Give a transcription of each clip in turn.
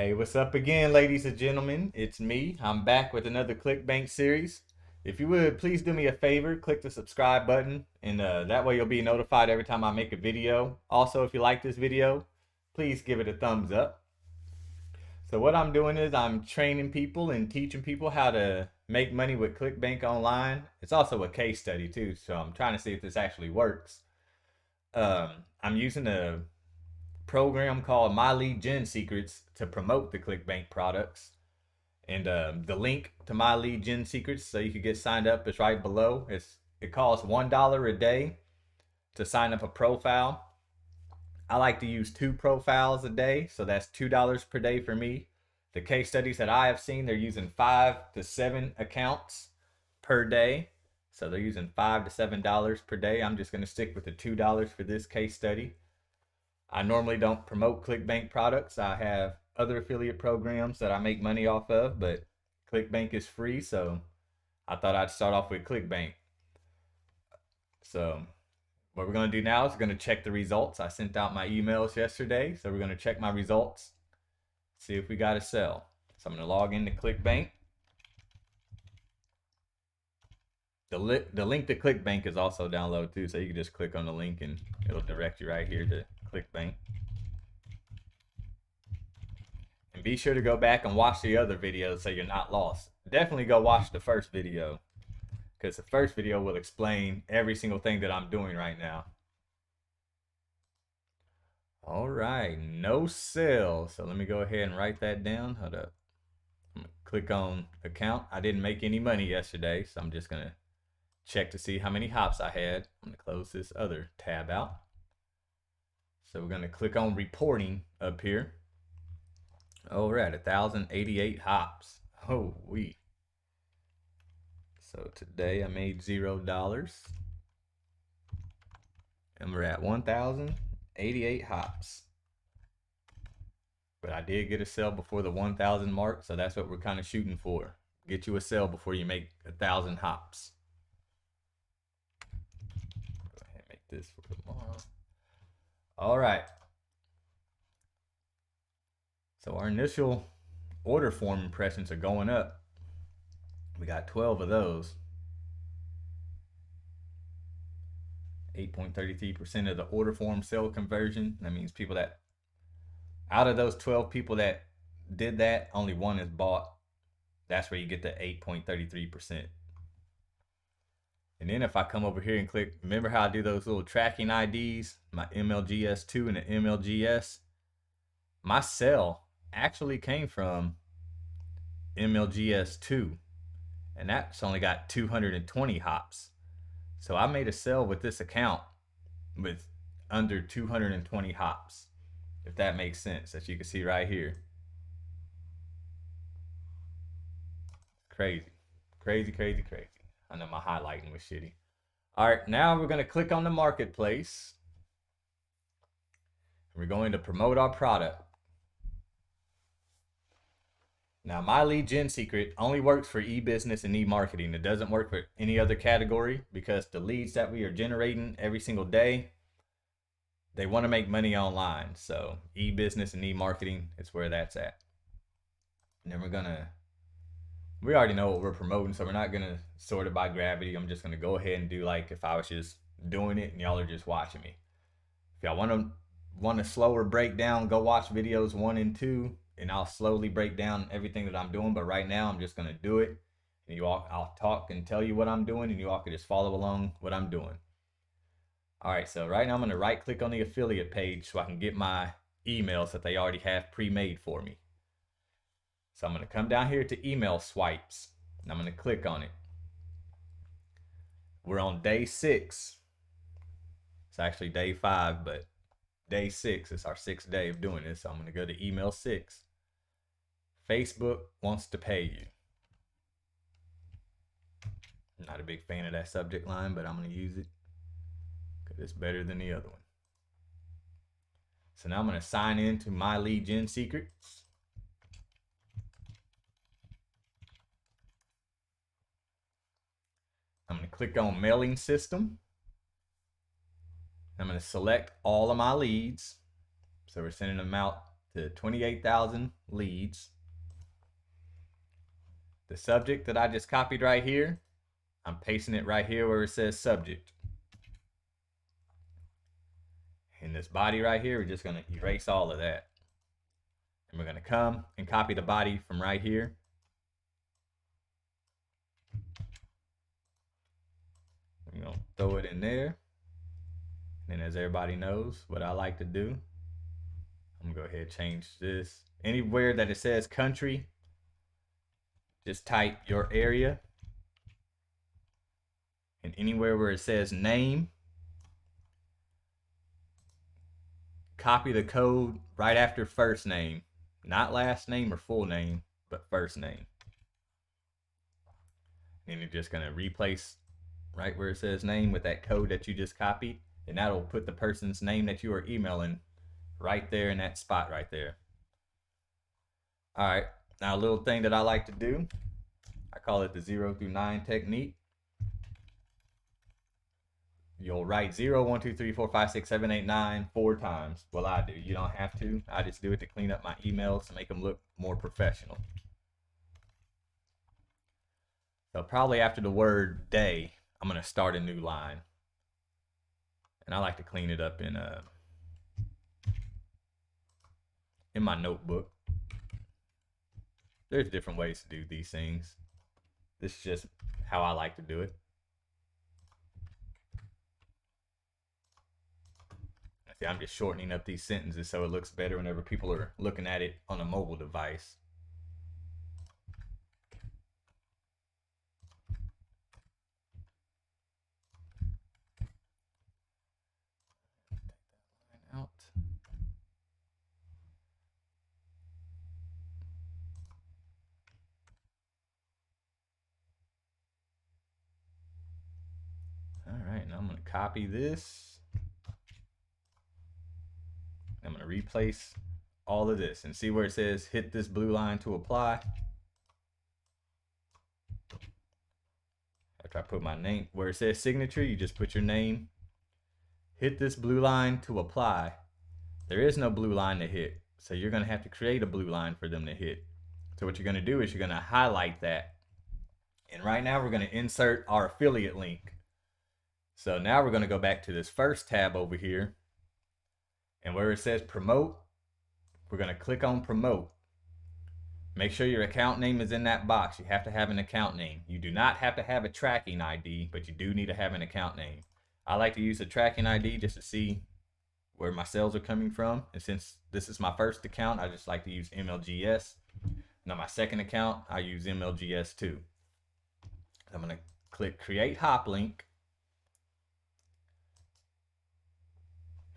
Hey, what's up again, ladies and gentlemen? It's me. I'm back with another ClickBank series. If you would, please do me a favor, click the subscribe button, and that way you'll be notified every time I make a video. Also, if you like this video, please give it a thumbs up. So what I'm doing is I'm training people and teaching people how to make money with ClickBank online. It's also a case study too, so I'm trying to see if this actually works. I'm using a program called My Lead Gen Secrets to promote the ClickBank products. And the link to My Lead Gen Secrets so you can get signed up is right below. It costs $1 a day to sign up a profile. I like to use 2 profiles a day, so that's $2 per day for me. The case studies that I have seen, they're using 5 to 7 accounts per day. So they're using $5 to $7 per day. I'm just going to stick with the $2 for this case study. I normally don't promote ClickBank products. I have other affiliate programs that I make money off of, but ClickBank is free, so I thought I'd start off with ClickBank. So what we're going to do now is we're going to check the results. I sent out my emails yesterday, so we're going to check my results, see if we got a sell. So I'm going to log into ClickBank. The link to ClickBank is also downloaded too, so you can just click on the link and it'll direct you right here to ClickBank. And be sure to go back and watch the other videos so you're not lost. Definitely go watch the first video, because the first video will explain every single thing that I'm doing right now. All right, no sell. So let me go ahead and write that down. Hold up. I'm gonna click on account. I didn't make any money yesterday, so I'm just gonna check to see how many hops I had. I'm gonna close this other tab out. So we're gonna click on reporting up here. Oh, we're at 1,088 hops. Oh, So today I made $0. And we're at 1,088 hops. But I did get a sell before the 1,000 mark, so that's what we're kind of shooting for. Get you a sell before you make 1,000 hops. Go ahead and make this for tomorrow. All right. So our initial order form impressions are going up. We got 12 of those. 8.33% of the order form sale conversion. That means people that, out of those 12 people that did that, only one is bought. That's where you get the 8.33%. And then if I come over here and click, remember how I do those little tracking IDs, my MLGS2 and the MLGS? My sell actually came from MLGS2, and that's only got 220 hops. So I made a sell with this account with under 220 hops, if that makes sense, as you can see right here. Crazy, crazy, crazy, crazy. I know my highlighting was shitty. All right, now we're going to click on the marketplace. We're going to promote our product. Now, My Lead Gen Secret only works for e-business and e-marketing. It doesn't work for any other category, because the leads that we are generating every single day, they want to make money online. So e-business and e-marketing is where that's at. And then we already know what we're promoting, so we're not going to sort it by gravity. I'm just going to go ahead and do like if I was just doing it and y'all are just watching me. If y'all want a slower breakdown, go watch videos 1 and 2, and I'll slowly break down everything that I'm doing. But right now I'm just going to do it, and I'll talk and tell you what I'm doing, and you all can just follow along what I'm doing. All right, so right now I'm going to right click on the affiliate page so I can get my emails that they already have pre-made for me. So I'm going to come down here to email swipes, and I'm going to click on it. We're on day 6. It's actually day 5, but day 6 is our 6th day of doing this. So I'm going to go to email 6. Facebook wants to pay you. I'm not a big fan of that subject line, but I'm going to use it because it's better than the other one. So now I'm going to sign in to My Lead Gen Secrets. I'm going to click on mailing system. I'm going to select all of my leads. So we're sending them out to 28,000 leads. The subject that I just copied right here, I'm pasting it right here where it says subject. In this body right here, we're just going to erase all of that. And we're going to come and copy the body from right here. I'm going to throw it in there. And as everybody knows, what I like to do, I'm going to go ahead and change this. Anywhere that it says country, just type your area. And anywhere where it says name, copy the code right after first name. Not last name or full name, but first name. And you're just going to replace right where it says name with that code that you just copied. And that'll put the person's name that you are emailing right there in that spot right there. All right, now a little thing that I like to do, I call it the 0 through 9 technique. You'll write 0, 1, 2, 3, 4, 5, 6, 7, 8, 9 4 times. Well, I do. You don't have to. I just do it to clean up my emails to make them look more professional. So probably after the word day, I'm going to start a new line. And I like to clean it up in my notebook. There's different ways to do these things. This is just how I like to do it. See, I'm just shortening up these sentences so it looks better whenever people are looking at it on a mobile device. Out. All right, now I'm going to copy this. I'm going to replace all of this and see where it says hit this blue line to apply. After I put my name, where it says signature, you just put your name. Hit this blue line to apply. There is no blue line to hit, so you're going to have to create a blue line for them to hit. So what you're going to do is you're going to highlight that. And right now we're going to insert our affiliate link. So now we're going to go back to this first tab over here. And where it says promote, we're going to click on promote. Make sure your account name is in that box. You have to have an account name. You do not have to have a tracking ID, but you do need to have an account name. I like to use a tracking ID just to see where my sales are coming from. And since this is my first account, I just like to use MLGS. Now my second account, I use MLGS too. I'm going to click create hop link.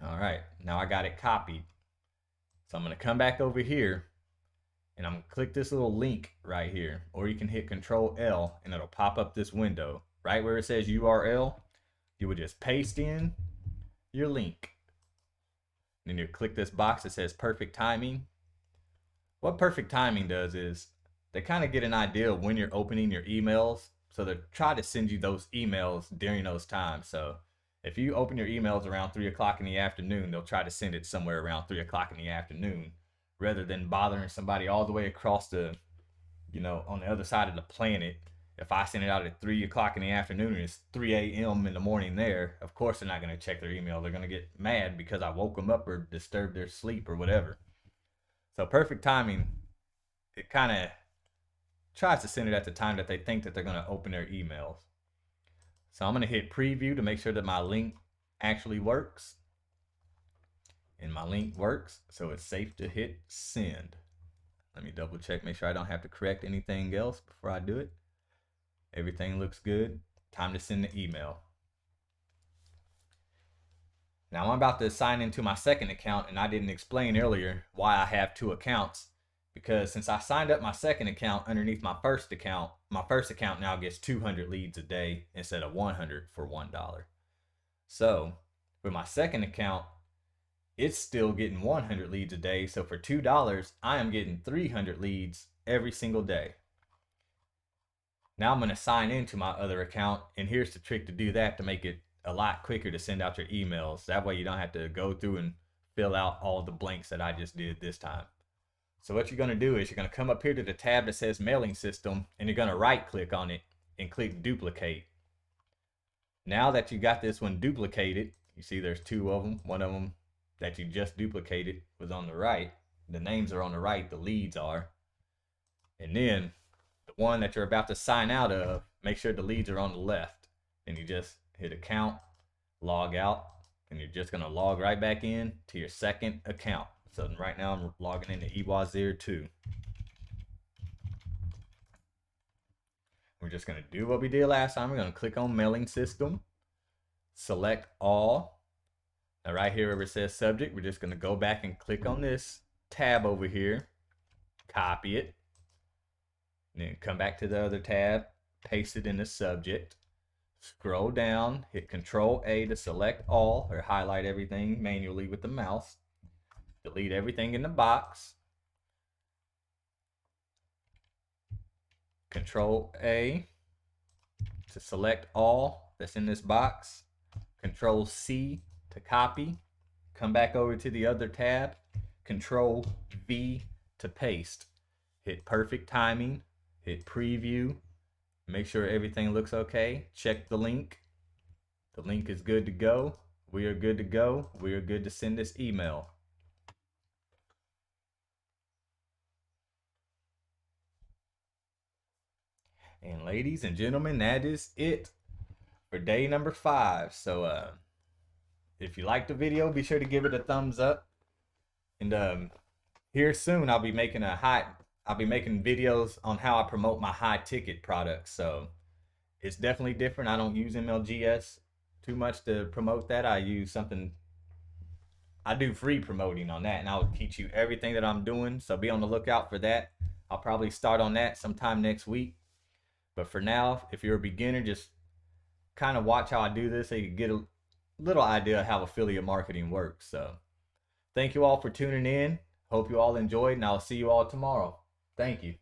All right, now I got it copied. So I'm going to come back over here and I'm going to click this little link right here, or you can hit Control L and it'll pop up this window. Right where it says URL, you would just paste in your link. Then you click this box that says perfect timing. What perfect timing does is they kind of get an idea of when you're opening your emails. So they try to send you those emails during those times. So if you open your emails around 3 o'clock in the afternoon, they'll try to send it somewhere around 3 o'clock in the afternoon, rather than bothering somebody all the way across the, on the other side of the planet. If I send it out at 3 o'clock in the afternoon and it's 3 a.m. in the morning there, of course they're not going to check their email. They're going to get mad because I woke them up or disturbed their sleep or whatever. So perfect timing, it kind of tries to send it at the time that they think that they're going to open their emails. So I'm going to hit preview to make sure that my link actually works. And my link works, so it's safe to hit send. Let me double check, make sure I don't have to correct anything else before I do it. Everything looks good. Time to send the email. Now I'm about to sign into my second account, and I didn't explain earlier why I have 2 accounts. Because since I signed up my second account underneath my first account now gets 200 leads a day instead of 100 for $1. So with my second account, it's still getting 100 leads a day. So for $2, I am getting 300 leads every single day. Now I'm going to sign into my other account, and here's the trick to do that to make it a lot quicker to send out your emails. That way you don't have to go through and fill out all the blanks that I just did this time. So what you're going to do is you're going to come up here to the tab that says mailing system, and you're going to right click on it and click duplicate. Now that you got this one duplicated, you see there's two of them. One of them that you just duplicated was on the right. The names are on the right, the leads are. And then the one that you're about to sign out of, make sure the leads are on the left. And you just hit account, log out, and you're just gonna log right back in to your second account. So right now I'm logging into Ewazir2. We're just gonna do what we did last time. We're gonna click on mailing system, select all. Now right here where it says subject, we're just gonna go back and click on this tab over here, copy it, and then come back to the other tab, paste it in the subject, scroll down, hit Control A to select all or highlight everything manually with the mouse, delete everything in the box, Control A to select all that's in this box, Control C to copy, come back over to the other tab, Control V to paste, hit perfect timing, hit preview, make sure everything looks okay, check the link. The link is good to go. We are good to go. We are good to send this email. And ladies and gentlemen, that is it for day number 5. So if you liked the video, be sure to give it a thumbs up. And here soon I'll be making videos on how I promote my high ticket products. So it's definitely different. I don't use MLGS too much to promote that. I do free promoting on that, and I'll teach you everything that I'm doing. So be on the lookout for that. I'll probably start on that sometime next week. But for now, if you're a beginner, just kind of watch how I do this so you can get a little idea of how affiliate marketing works. So thank you all for tuning in. Hope you all enjoyed, and I'll see you all tomorrow. Thank you.